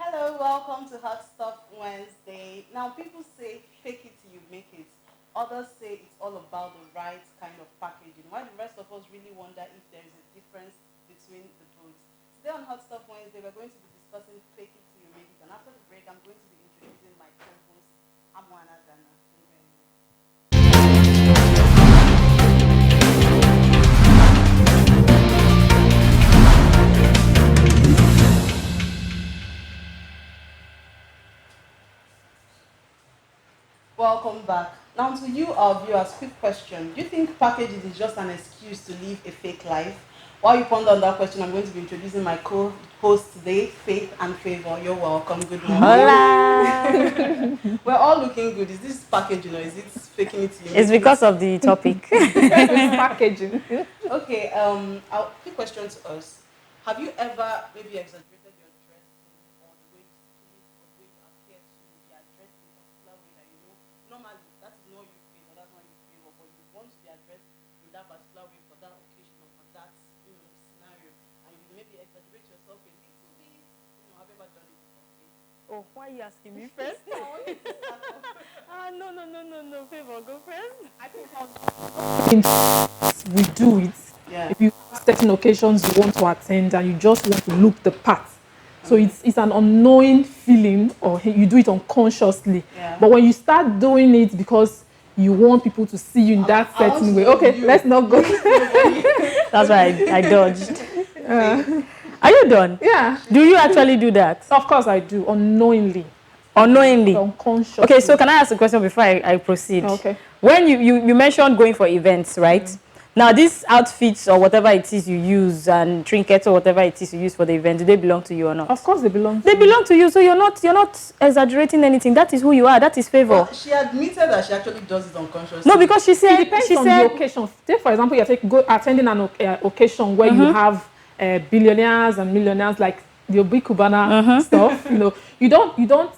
Hello, welcome to Hot Stuff Wednesday. Now, people say fake it till you make it. Others say it's all about the right kind of packaging. While the rest of us really wonder if there is a difference between the both. Today on Hot Stuff Wednesday, we're going to be discussing fake it till you make it. And after the break, I'm going to be introducing my co-host, Amwana Dana. Welcome back. Now to you, our viewers, quick question. Do you think packaging is just an excuse to live a fake life? While you ponder on that question, I'm going to be introducing my co-host today, Faith and Favor. You're welcome. Good morning. Hola. We're all looking good. Is this packaging or is it faking it? It's because of the topic. Packaging. Okay. Our quick question to us: have you ever maybe exaggerated your dressing or the way you speak or the way you appear to be addressed in a particular way that you know normally that is not you feel or that's not you feel, but you want to be addressed in that particular way for that occasion or for that scenario, and you maybe exaggerate yourself a little bit. Have you ever done it before? Oh, why are you asking me first? No. Favor, go first. I think we do it. Yeah. If you have certain occasions you want to attend and you just want to look the part. So it's an unknowing feeling or you do it unconsciously. Yeah. But when you start doing it because you want people to see you in that certain way. Okay, let's not go. That's why I dodged. Are you done? Yeah. Do you actually do that? Of course I do, unknowingly. Unknowingly? Unconsciously. Okay, so can I ask a question before I proceed? Okay. When you mentioned going for events, right? Now, these outfits or whatever it is you use and trinkets or whatever it is you use for the event, do they belong to you or not? Of course they belong to They belong to you, so you're not exaggerating anything. That is who you are. That is Favor. Well, she admitted that she actually does it unconsciously. No, because she said It depends on the occasion. Take for example, you're attending an occasion where you have billionaires and millionaires like the Obi Cubana stuff. You don't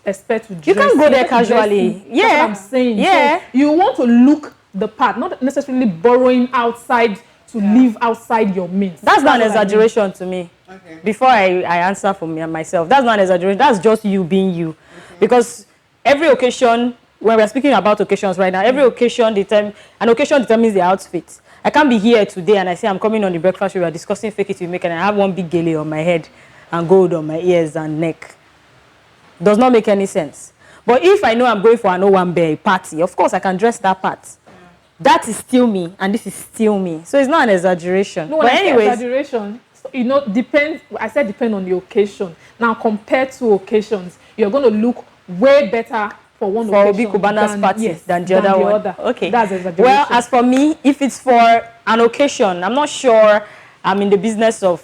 expect to dress. You can't go there casually. Yeah, that's what I'm saying. Yeah. So you want to look the part, not necessarily borrowing outside to live outside your means. That's not an exaggeration to me. Okay. Before I answer for me and myself, that's not an exaggeration. That's just you being you. Okay. Because every occasion, when we're speaking about occasions right now, every occasion, an occasion determines the outfit. I can't be here today and I say I'm coming on the breakfast show, we are discussing fake it you make, and I have one big gele on my head and gold on my ears and neck. Does not make any sense. But if I know I'm going for an Owambe party, of course I can dress that part. That is still me, and this is still me. So it's not an exaggeration. No, but anyways, exaggeration, depends. I said depend on the occasion. Now, compared to occasions, you're going to look way better for one occasion Obi Cubana's party than the other one. Okay. That's exaggeration. Well, as for me, if it's for an occasion, I'm not sure I'm in the business of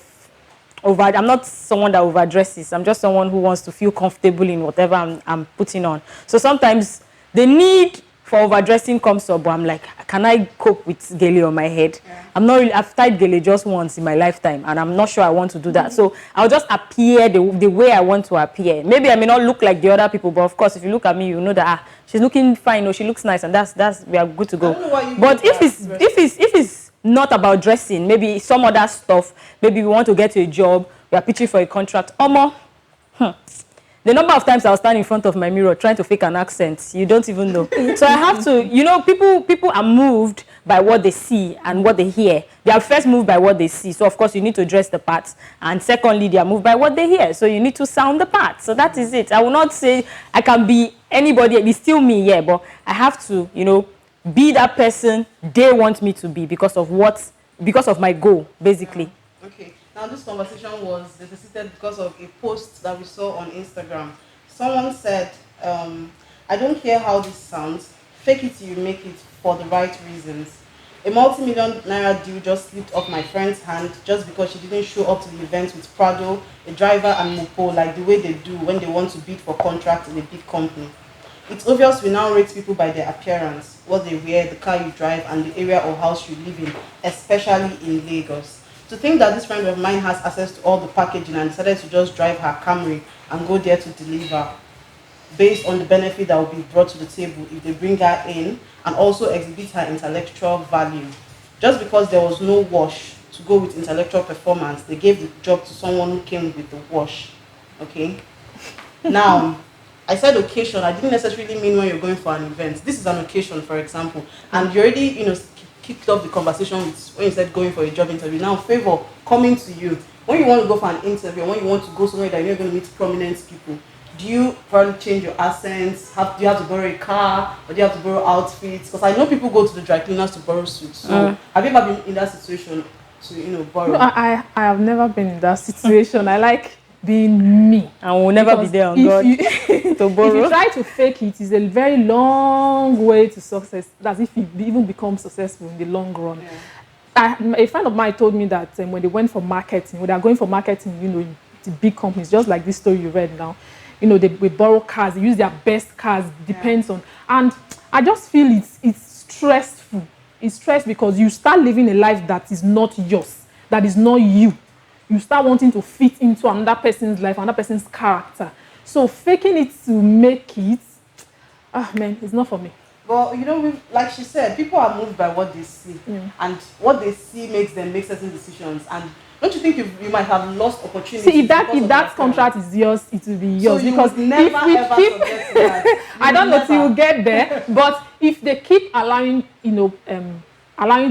I'm not someone that overdresses. I'm just someone who wants to feel comfortable in whatever I'm putting on. So sometimes the need for overdressing comes up, but I'm like, can I cope with gele on my head? Yeah. I've tied gele just once in my lifetime, and I'm not sure I want to do that. So I'll just appear the way I want to appear. Maybe I may not look like the other people, but of course, if you look at me, you know that she's looking fine, or she looks nice, and that's we are good to go. But if it's not about dressing, maybe some other stuff, maybe we want to get to a job, we are pitching for a contract. The number of times I'll stand in front of my mirror trying to fake an accent, you don't even know. So I have to, people are moved by what they see and what they hear. They are first moved by what they see. So of course you need to dress the part. And secondly, they are moved by what they hear. So you need to sound the part. So that is it. I will not say I can be anybody. It's still me, yeah. But I have to, be that person they want me to be because of my goal, basically. Okay. Now, this conversation was elicited because of a post that we saw on Instagram. Someone said, I don't care how this sounds, fake it till you make it for the right reasons. A multi-million naira deal just slipped off my friend's hand just because she didn't show up to the event with Prado, a driver, and Mopo like the way they do when they want to bid for contracts in a big company. It's obvious we now rate people by their appearance, what they wear, the car you drive, and the area or house you live in, especially in Lagos. To think that this friend of mine has access to all the packaging and decided to just drive her Camry and go there to deliver based on the benefit that will be brought to the table if they bring her in and also exhibit her intellectual value. Just because there was no wash to go with intellectual performance, they gave the job to someone who came with the wash. Okay? Now, I said occasion. I didn't necessarily mean when you're going for an event. This is an occasion, for example, and you already, kicked off the conversation with when you said going for a job interview. Now, favor coming to you when you want to go for an interview, when you want to go somewhere that you're going to meet prominent people. Do you probably change your accents? Do you have to borrow a car, or do you have to borrow outfits? Because I know people go to the dry cleaners to borrow suits. So, have you ever been in that situation to borrow? No, I have never been in that situation. I like being me. And we'll never be there on God to borrow. If you try to fake it, it's a very long way to success. That's if you even become successful in the long run. Yeah. A friend of mine told me that when they went for marketing, when they are going for marketing, to big companies, just like this story you read now, they borrow cars, they use their best cars, depends on. And I just feel it's stressful. It's stress because you start living a life that is not yours, that is not you. You start wanting to fit into another person's life, another person's character. So faking it to make it, it's not for me. But like she said, people are moved by what they see, and what they see makes them make certain decisions. And don't you think you might have lost opportunities? See, if that contract is yours, it will be yours. So you because would never ever forget that. I don't know if you will get there, but if they keep allowing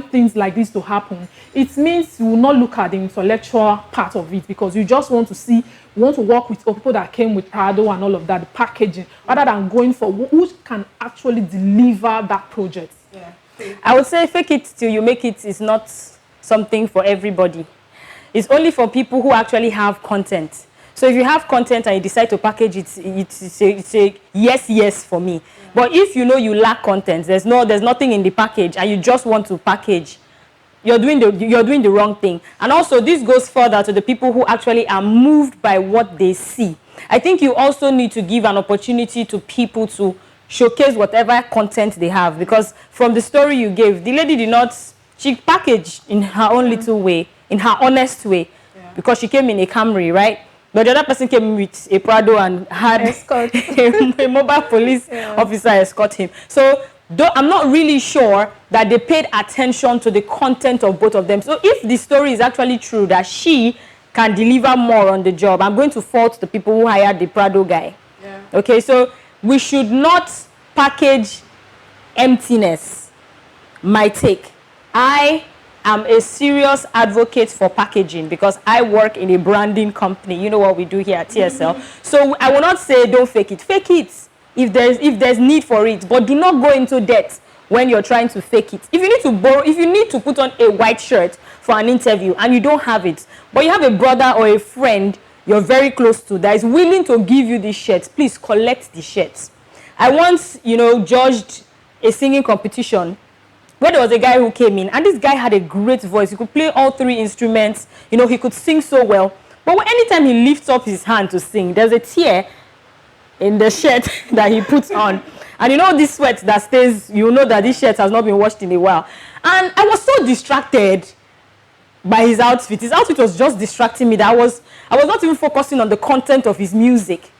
things like this to happen, it means you will not look at the intellectual part of it, because you just want to work with people that came with Prado and all of that, the packaging, rather than going for who can actually deliver that project. Yeah. I would say fake it till you make it is not something for everybody. It's only for people who actually have content. So if you have content and you decide to package it, it's a yes for me. Yeah. But if you lack content, there's nothing in the package, and you just want to package, you're doing the wrong thing. And also, this goes further to the people who actually are moved by what they see. I think you also need to give an opportunity to people to showcase whatever content they have, because from the story you gave, the lady she packaged in her own little way, in her honest way, because she came in a Camry, right? But the other person came with a Prado and had a mobile police officer escort him. So I'm not really sure that they paid attention to the content of both of them. So if the story is actually true that she can deliver more on the job, I'm going to fault the people who hired the Prado guy. Yeah. Okay, so we should not package emptiness. My take. I am a serious advocate for packaging because I work in a branding company. You know what we do here at TSL. So I will not say don't fake it. Fake it if there's need for it, but do not go into debt when you're trying to fake it. If you need to put on a white shirt for an interview and you don't have it, but you have a brother or a friend you're very close to that is willing to give you this shirt, please collect the shirts. I once, judged a singing competition where there was a guy who came in, and this guy had a great voice. He could play all three instruments. He could sing so well. But anytime he lifts up his hand to sing, there's a tear in the shirt that he puts on. And this sweat that stays, that this shirt has not been washed in a while. And I was so distracted by his outfit. His outfit was just distracting me that I was not even focusing on the content of his music.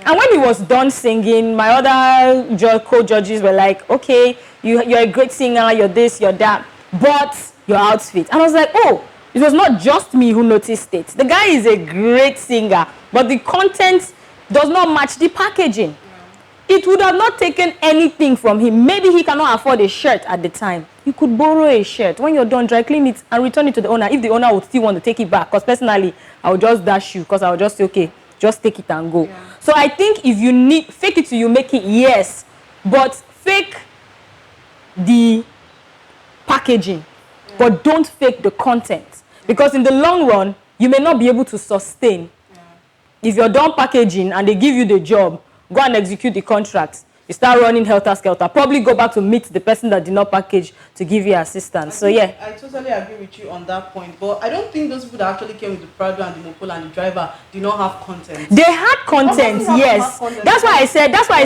And when he was done singing, my other co-judges were like, okay, you're a great singer, you're this, you're that, but your outfit. And I was like, oh, it was not just me who noticed it. The guy is a great singer, but the content does not match the packaging. It would have not taken anything from him. Maybe he cannot afford a shirt at the time. You could borrow a shirt. When you're done, dry clean it and return it to the owner. If the owner would still want to take it back, because personally, I would just dash you, because I would just say, okay, just take it and go. Yeah. So I think if you need, fake it till you make it, yes. But fake the packaging, but don't fake the content. Because in the long run, you may not be able to sustain. If you're done packaging and they give you the job, go and execute the contract. You start running helter-skelter. Probably go back to meet the person that did not package to give you assistance. So, yeah. I totally agree with you on that point. But I don't think those people that actually came with the Prado and the Mopol and the driver did not have content. They had content, yes. That's why I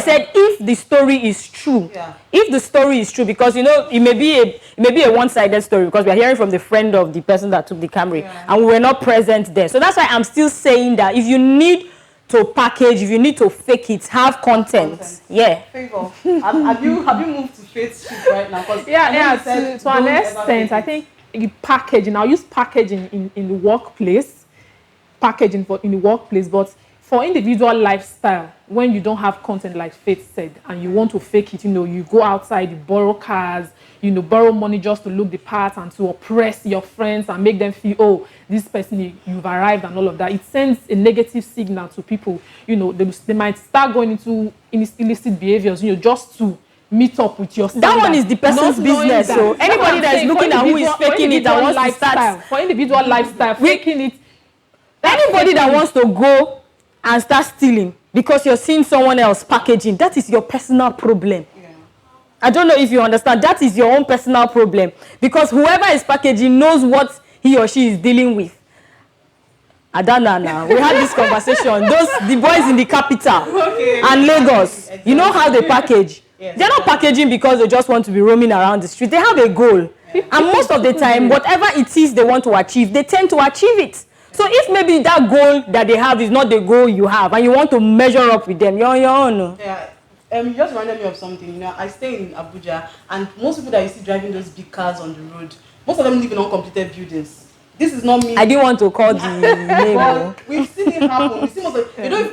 said if the story is true. Yeah. If the story is true, because, it may be a one-sided story, because we are hearing from the friend of the person that took the Camry. Yeah. And we were not present there. So that's why I'm still saying that if you need to package, if you need to fake it, have content. Yeah. Favor. have you moved to faith ship right now? To an extent, I think packaging. I'll use packaging in the workplace. Packaging in the workplace, but for individual lifestyle, when you don't have content like Faith said, and you want to fake it, you go outside, you borrow cars, borrow money just to look the part and to oppress your friends and make them feel, oh, this person, you've arrived and all of that. It sends a negative signal to people. They might start going into illicit behaviors, just to meet up with your standard. That one is the person's business. So anybody that is looking at who is faking it and wants to start for individual lifestyle, faking it. Anybody that wants to go and start stealing because you're seeing someone else packaging, that is your personal problem. Yeah. I don't know if you understand. That is your own personal problem, because whoever is packaging knows what he or she is dealing with. I don't know now. We had this conversation. The boys in the capital and Lagos, exactly. You know how they package. Yes, they're not packaging because they just want to be roaming around the street. They have a goal. Yeah. And most of the time, whatever it is they want to achieve, they tend to achieve it. So if maybe that goal that they have is not the goal you have, and you want to measure up with them, you're on your own. Yeah. You just reminded me of something. I stay in Abuja, and most people that you see driving those big cars on the road, most of them live in uncompleted buildings. This is not me. I didn't want to call the name. We've seen it happen. We've seen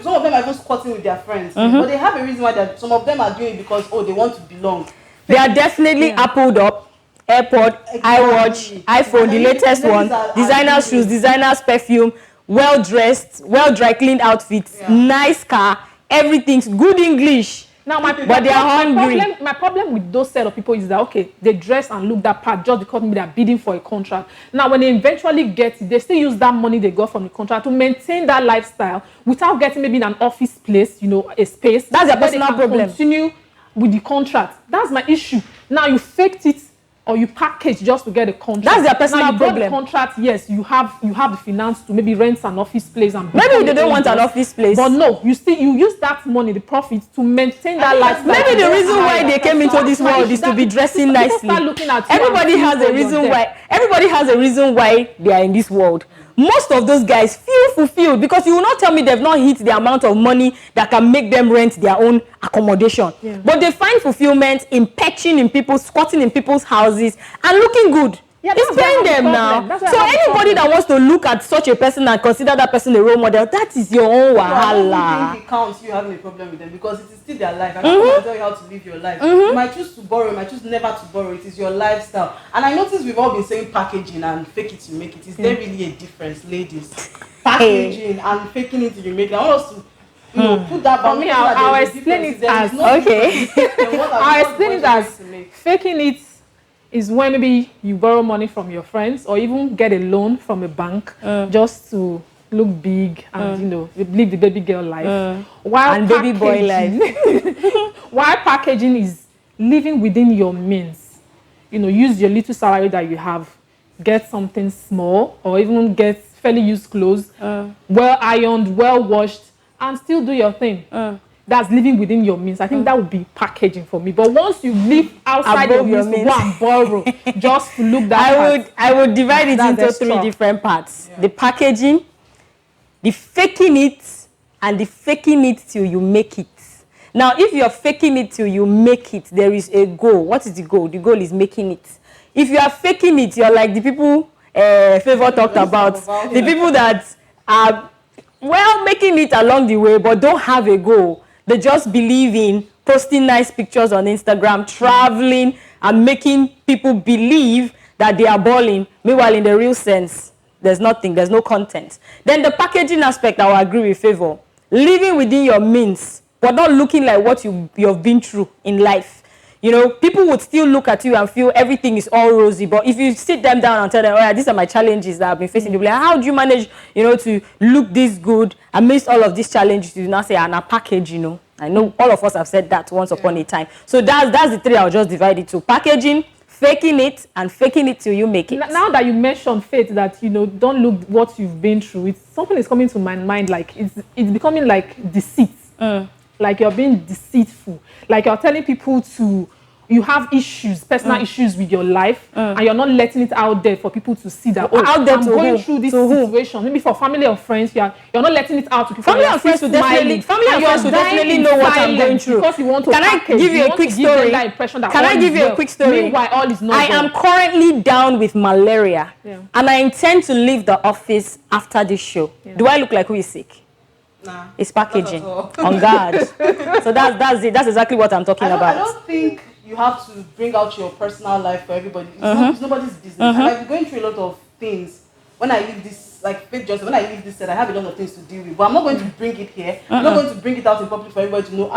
some of them are even squatting with their friends. But they have a reason why some of them are doing it because, they want to belong. They are definitely appled up. AirPod, exactly. iWatch, iPhone, the latest one, designer shoes, designer's perfume, well-dressed, well-dry cleaned outfits, nice car, everything's good English. Now, but they are hungry. My problem with those set of people is that, okay, they dress and look that part just because maybe they are bidding for a contract. Now, when they eventually get it, they still use that money they got from the contract to maintain that lifestyle without getting maybe in an office place, a space. That's their personal problem. Continue with the contract. That's my issue. Now, you faked it, or you package just to get a contract. That's their personal problem. The contract, yes, you have the finance to maybe rent an office place and maybe they don't want an office place. But no, you use that money, the profits, to maintain that lifestyle. Maybe the reason why they came into this world is to be dressing nicely. Everybody has a reason why. Everybody has a reason why they are in this world. Most of those guys feel fulfilled because you will not tell me they've not hit the amount of money that can make them rent their own accommodation. Yeah. But they find fulfillment in perching in people's, squatting in people's houses and looking good. Yeah, it's paying them now. So anybody that wants to look at such a person and consider that person a role model, that is your own wahala. I don't think it counts you having a problem with them because it is still their life. I don't want to tell you how to live your life. You might choose to borrow, you might choose never to borrow. It is your lifestyle. And I notice we've all been saying packaging and fake it you make it. Is there really a difference, ladies? Packaging and faking it you make it. I want us to put that for me. I'll explain it as I'll explain it as faking it is when maybe you borrow money from your friends or even get a loan from a bank just to look big and live the baby girl life and baby boy life. While packaging is living within your means. Use your little salary that you have, get something small or even get fairly used clothes, well ironed, well washed, and still do your thing. That's living within your means. I think that would be packaging for me. But once you live outside of your means, go and borrow just to look that I would divide it into three different parts. Yeah. The packaging, the faking it, and the faking it till you make it. Now, if you're faking it till you make it, there is a goal. What is the goal? The goal is making it. If you are faking it, you're like the people Favor talked about. The people that are, making it along the way, but don't have a goal. They just believe in posting nice pictures on Instagram, traveling, and making people believe that they are balling. Meanwhile, in the real sense, there's nothing, there's no content. Then the packaging aspect, I will agree with Favor. Living within your means, but not looking like what you've been through in life. You know, people would still look at you and feel everything is all rosy. But if you sit them down and tell them, oh yeah, these are my challenges that I've been facing, they'll be like, how do you manage, to look this good amidst all of these challenges? You now say, and a package, I know all of us have said that once upon a time. So that's the three I'll just divide it to. Packaging, faking it, and faking it till you make it. Now that you mentioned, Faith, that, don't look what you've been through, something is coming to my mind, like it's becoming like deceit. Like you're being deceitful. Like you're telling people you have issues, personal issues with your life, and you're not letting it out there for people to see that, I'm going through this situation. Maybe for family or friends, you're not letting it out to people. Family and friends will definitely know what I'm going through. Because you want to Can I give you a quick story? Can I give you a quick story? Meanwhile, all is not I am currently down with malaria, and I intend to leave the office after this show. Do I look like who is sick? Nah, It's packaging. not at all. On guard. So that's it. That's exactly what I'm talking I about. don't think you have to bring out your personal life for everybody. It's nobody's business. I might be going through a lot of things. When I leave this, like Faith Johnson, when I leave this set, I have a lot of things to deal with. But I'm not going to bring it here. I'm not going to bring it out in public for everybody to know,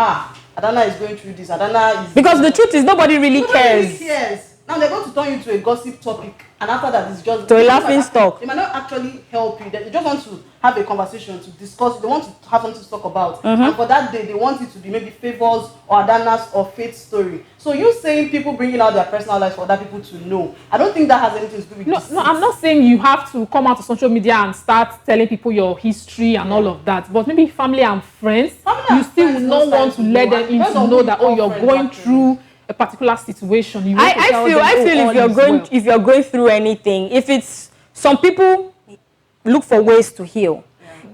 Adana is going through this. Adana is... Because the truth is nobody really cares. Now they're going to turn you to a gossip topic. And after that, it's just... To a laughing stock. They might not actually help you. They just want to have a conversation, to discuss. They want to have something to talk about. And for that day, they want it to be maybe Favors or Adana's or Faith's story. So you saying people bringing out their personal lives for other people to know, I don't think that has anything to do with this. No, I'm not saying you have to come out to social media and start telling people your history and all of that. But maybe family and friends, you still will not want to let them in to know that, oh, you're going through a particular situation. You want to tell them, I feel if you're going through anything, if it's some people look for ways to heal.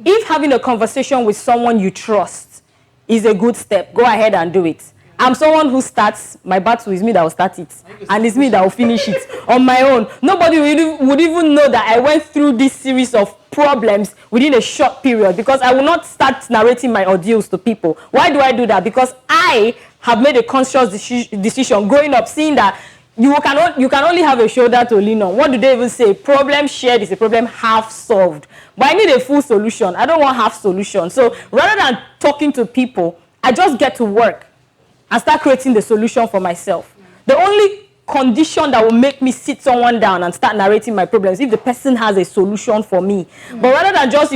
If having a conversation with someone you trust is a good step, go ahead and do it. I'm someone who starts my battle. Is me that will start it, and it's me that will finish it on my own. Nobody would even know that I went through this series of problems within a short period, because I will not start narrating my ordeals to people. Why do I do that? Because I have made a conscious decision growing up, seeing that you can only have a shoulder to lean on. What do they even say? Problem shared is a problem half solved. But I need a full solution. I don't want half solution. So rather than talking to people, I just get to work and start creating the solution for myself. The only condition that will make me sit someone down and start narrating my problems if the person has a solution for me. But rather than just,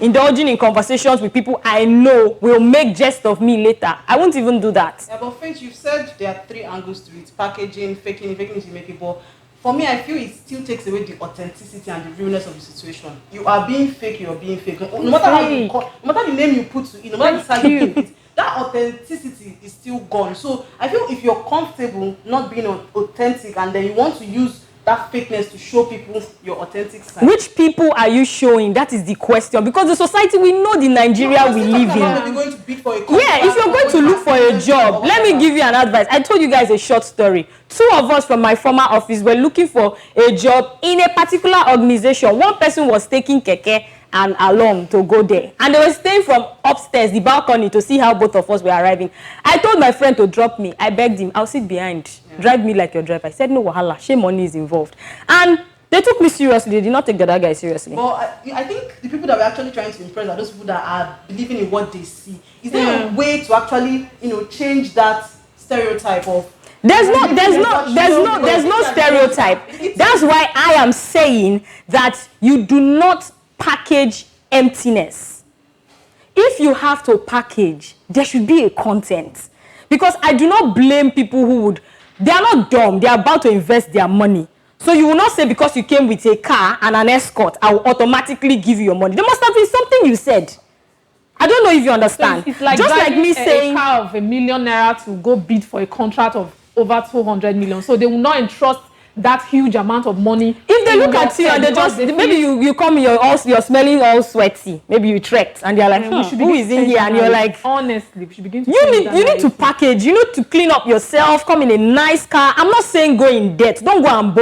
indulging in conversations with people I know will make jest of me later, I won't even do that. Yeah, but Faith, you've said there are 3 angles to it: packaging, faking it, you make it. But for me, I feel it still takes away the authenticity and the realness of the situation. You are being fake, you're being fake. No matter how you call, no matter the name you put to it, no matter the side you put it, that authenticity is still gone. So I feel if you're comfortable not being authentic, and then you want to use that fakeness to show people your authentic side. Which people are you showing? That is the question. Because the society, we know the Nigeria we live in. Going to bid for a if you're going to look for a job, let me give you an advice. I told you guys a short story. 2 of us from my former office were looking for a job in a particular organization. One person was taking keke and along to go there, and they were staying from upstairs, the balcony, to see how both of us were arriving. I told my friend to drop me. I begged him, I'll sit behind, drive me like your driver. I said, no wahala, shame money is involved. And they took me seriously. They did not take the other guy seriously. But I think the people that we're actually trying to impress are those people that are believing in what they see. Is there a way to actually change that stereotype of... There's no stereotype. That's why I am saying that you do not package emptiness. If you have to package, there should be a content. Because I do not blame people they are not dumb, they are about to invest their money. So you will not say because you came with a car and an escort, I will automatically give you your money. There must have been something you said. I don't know if you understand. So it's like just like me saying a car of #1 million to go bid for a contract of over 200 million. So they will not entrust that huge amount of money. If they look at you and they just, maybe you come, you're smelling all sweaty. Maybe you trekked and they're like, who is in here? And you're like, honestly, we should begin to you need to package, you need to clean up yourself, come in a nice car. I'm not saying go in debt. Don't go and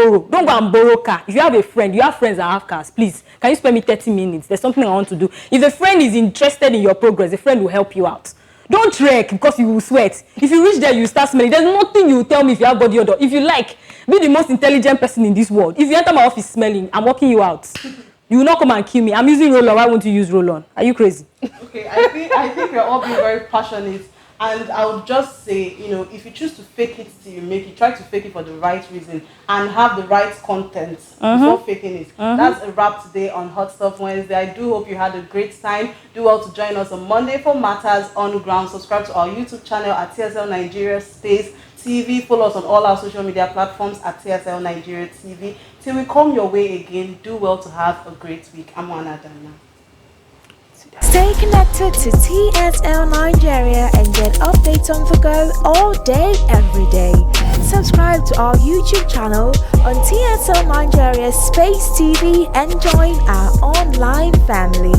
borrow car. If you have a friend, you have friends that have cars, please, can you spare me 30 minutes? There's something I want to do. If a friend is interested in your progress, a friend will help you out. Don't trek because you will sweat. If you reach there, you start smelling. There's nothing you will tell me if you have body odor. If you like, be the most intelligent person in this world. If you enter my office smelling, I'm walking you out. You will not come and kill me. I'm using roll-on. Why won't you use roll-on? Are you crazy? Okay, I think we're all being very passionate. And I would just say, if you choose to fake it till you make it, try to fake it for the right reason and have the right content before faking it. That's a wrap today on Hot Stuff Wednesday. I do hope you had a great time. Do well to join us on Monday for Matters on Ground. Subscribe to our YouTube channel at TSL Nigeria TV. Follow us on all our social media platforms at TSL Nigeria TV. Till we come your way again, do well to have a great week. I'm Juana Dana. Stay connected to TSL Nigeria and get updates on the go all day, every day. Subscribe to our YouTube channel on TSL Nigeria TV and join our online family.